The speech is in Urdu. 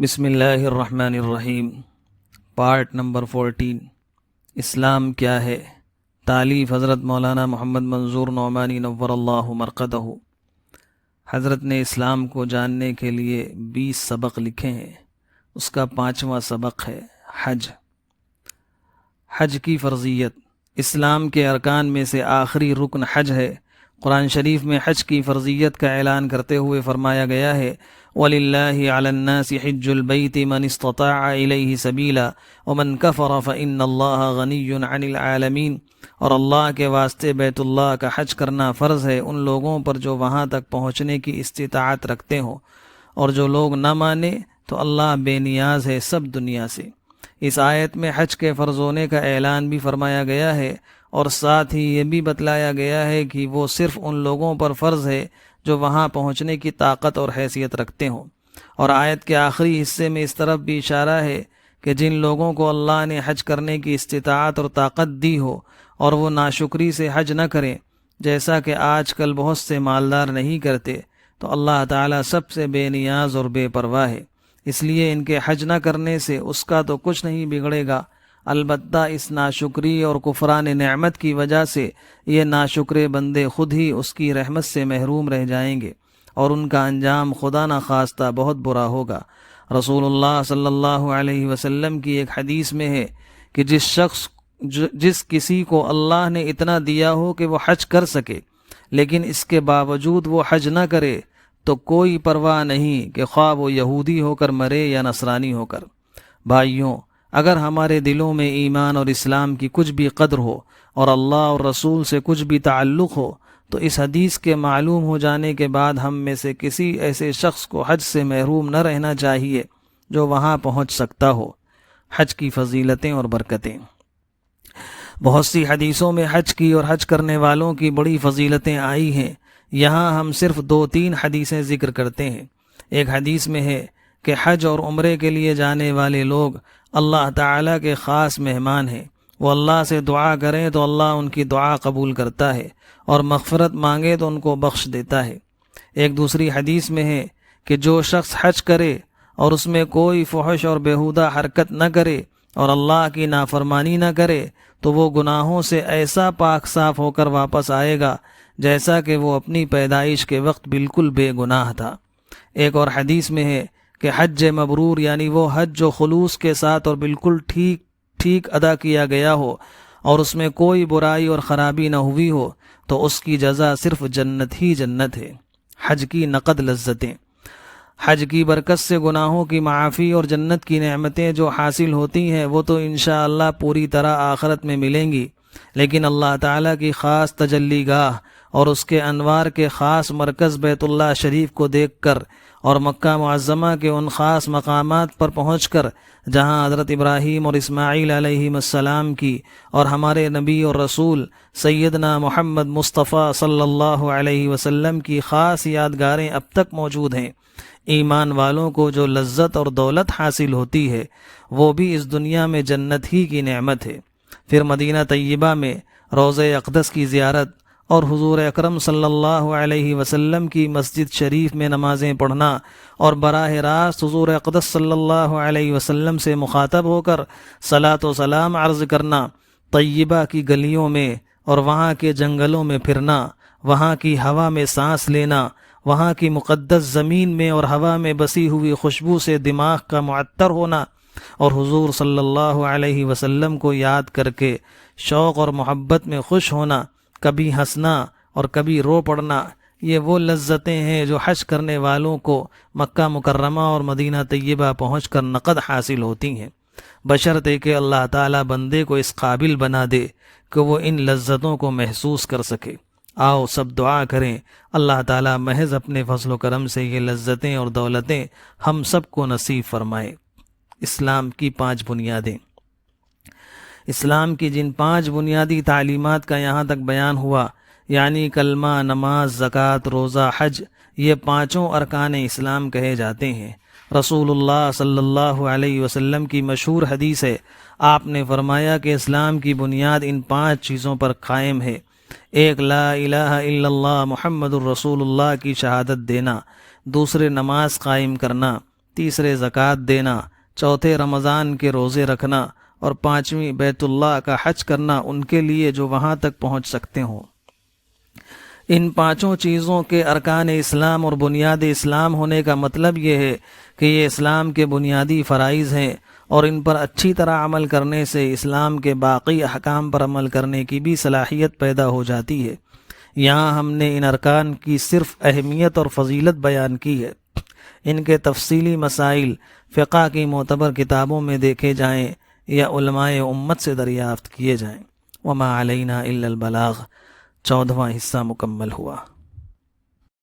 بسم اللہ الرحمن الرحیم۔ پارٹ نمبر 14، اسلام کیا ہے؟ تالیف حضرت مولانا محمد منظور نعمانی نور اللہ مرقدہ۔ حضرت نے اسلام کو جاننے کے لیے 20 سبق لکھے ہیں۔ اس کا 5واں سبق ہے حج۔ حج کی فرضیت۔ اسلام کے ارکان میں سے آخری رکن حج ہے۔ قرآن شریف میں حج کی فرضیت کا اعلان کرتے ہوئے فرمایا گیا ہے وَلِلَّهِ عَلَى النَّاسِ حِجُّ الْبَيْتِ مَنِ اسْتَطَاعَ إِلَيْهِ سَبِيلًا وَمَنْ كَفَرَ فَإِنَّ اللَّهَ غَنِيٌّ عَنِ الْعَالَمِينَ، اور اللہ کے واسطے بیت اللہ کا حج کرنا فرض ہے ان لوگوں پر جو وہاں تک پہنچنے کی استطاعت رکھتے ہوں، اور جو لوگ نہ مانے تو اللہ بے نیاز ہے سب دنیا سے۔ اس آیت میں حج کے فرض ہونے کا اعلان بھی فرمایا گیا ہے، اور ساتھ ہی یہ بھی بتلایا گیا ہے کہ وہ صرف ان لوگوں پر فرض ہے جو وہاں پہنچنے کی طاقت اور حیثیت رکھتے ہوں۔ اور آیت کے آخری حصے میں اس طرف بھی اشارہ ہے کہ جن لوگوں کو اللہ نے حج کرنے کی استطاعت اور طاقت دی ہو اور وہ ناشکری سے حج نہ کریں، جیسا کہ آج کل بہت سے مالدار نہیں کرتے، تو اللہ تعالیٰ سب سے بے نیاز اور بے پرواہ ہے، اس لیے ان کے حج نہ کرنے سے اس کا تو کچھ نہیں بگڑے گا، البتہ اس ناشکری اور کفران نعمت کی وجہ سے یہ ناشکرے بندے خود ہی اس کی رحمت سے محروم رہ جائیں گے، اور ان کا انجام خدا نخواستہ بہت برا ہوگا۔ رسول اللہ صلی اللہ علیہ وسلم کی ایک حدیث میں ہے کہ جس کسی کو اللہ نے اتنا دیا ہو کہ وہ حج کر سکے لیکن اس کے باوجود وہ حج نہ کرے تو کوئی پرواہ نہیں کہ خواہ وہ یہودی ہو کر مرے یا نصرانی ہو کر۔ بھائیوں، اگر ہمارے دلوں میں ایمان اور اسلام کی کچھ بھی قدر ہو اور اللہ اور رسول سے کچھ بھی تعلق ہو تو اس حدیث کے معلوم ہو جانے کے بعد ہم میں سے کسی ایسے شخص کو حج سے محروم نہ رہنا چاہیے جو وہاں پہنچ سکتا ہو۔ حج کی فضیلتیں اور برکتیں۔ بہت سی حدیثوں میں حج کی اور حج کرنے والوں کی بڑی فضیلتیں آئی ہیں، یہاں ہم صرف 2-3 حدیثیں ذکر کرتے ہیں۔ ایک حدیث میں ہے کہ حج اور عمرے کے لیے جانے والے لوگ اللہ تعالیٰ کے خاص مہمان ہیں، وہ اللہ سے دعا کریں تو اللہ ان کی دعا قبول کرتا ہے، اور مغفرت مانگے تو ان کو بخش دیتا ہے۔ ایک دوسری حدیث میں ہے کہ جو شخص حج کرے اور اس میں کوئی فحش اور بیہودہ حرکت نہ کرے اور اللہ کی نافرمانی نہ کرے تو وہ گناہوں سے ایسا پاک صاف ہو کر واپس آئے گا جیسا کہ وہ اپنی پیدائش کے وقت بالکل بے گناہ تھا۔ ایک اور حدیث میں ہے کہ حج مبرور یعنی وہ حج جو خلوص کے ساتھ اور بالکل ٹھیک ادا کیا گیا ہو اور اس میں کوئی برائی اور خرابی نہ ہوئی ہو تو اس کی جزا صرف جنت ہی جنت ہے۔ حج کی نقد لذتیں۔ حج کی برکت سے گناہوں کی معافی اور جنت کی نعمتیں جو حاصل ہوتی ہیں وہ تو انشاءاللہ پوری طرح آخرت میں ملیں گی، لیکن اللہ تعالیٰ کی خاص تجلی گاہ اور اس کے انوار کے خاص مرکز بیت اللہ شریف کو دیکھ کر اور مکہ معظمہ کے ان خاص مقامات پر پہنچ کر جہاں حضرت ابراہیم اور اسماعیل علیہم السلام کی اور ہمارے نبی اور رسول سیدنا محمد مصطفیٰ صلی اللہ علیہ وسلم کی خاص یادگاریں اب تک موجود ہیں، ایمان والوں کو جو لذت اور دولت حاصل ہوتی ہے وہ بھی اس دنیا میں جنت ہی کی نعمت ہے۔ پھر مدینہ طیبہ میں روضہ اقدس کی زیارت اور حضور اکرم صلی اللہ علیہ وسلم کی مسجد شریف میں نمازیں پڑھنا اور براہ راست حضور اقدس صلی اللہ علیہ وسلم سے مخاطب ہو کر صلاۃ و سلام عرض کرنا، طیبہ کی گلیوں میں اور وہاں کے جنگلوں میں پھرنا، وہاں کی ہوا میں سانس لینا، وہاں کی مقدس زمین میں اور ہوا میں بسی ہوئی خوشبو سے دماغ کا معطر ہونا، اور حضور صلی اللہ علیہ وسلم کو یاد کر کے شوق اور محبت میں خوش ہونا، کبھی ہنسنا اور کبھی رو پڑنا، یہ وہ لذتیں ہیں جو حج کرنے والوں کو مکہ مکرمہ اور مدینہ طیبہ پہنچ کر نقد حاصل ہوتی ہیں، بشرطے کہ اللہ تعالیٰ بندے کو اس قابل بنا دے کہ وہ ان لذتوں کو محسوس کر سکے۔ آؤ سب دعا کریں اللہ تعالیٰ محض اپنے فضل و کرم سے یہ لذتیں اور دولتیں ہم سب کو نصیب فرمائے۔ اسلام کی 5 بنیادیں۔ اسلام کی جن 5 بنیادی تعلیمات کا یہاں تک بیان ہوا، یعنی کلمہ، نماز، زکوٰۃ، روزہ، حج، یہ 5 ارکان اسلام کہے جاتے ہیں۔ رسول اللہ صلی اللہ علیہ وسلم کی مشہور حدیث ہے، آپ نے فرمایا کہ اسلام کی بنیاد ان 5 چیزوں پر قائم ہے۔ ایک لا الہ الا اللہ محمد الرسول اللہ کی شہادت دینا، دوسرے نماز قائم کرنا، تیسرے زکوٰۃ دینا، چوتھے رمضان کے روزے رکھنا، اور پانچویں بیت اللہ کا حج کرنا ان کے لیے جو وہاں تک پہنچ سکتے ہوں۔ ان پانچوں چیزوں کے ارکان اسلام اور بنیاد اسلام ہونے کا مطلب یہ ہے کہ یہ اسلام کے بنیادی فرائض ہیں، اور ان پر اچھی طرح عمل کرنے سے اسلام کے باقی احکام پر عمل کرنے کی بھی صلاحیت پیدا ہو جاتی ہے۔ یہاں ہم نے ان ارکان کی صرف اہمیت اور فضیلت بیان کی ہے۔ ان کے تفصیلی مسائل فقہ کی معتبر کتابوں میں دیکھے جائیں یا علماء امت سے دریافت کیے جائیں۔ وما علینا الا البلاغ، 14واں حصہ مکمل ہوا۔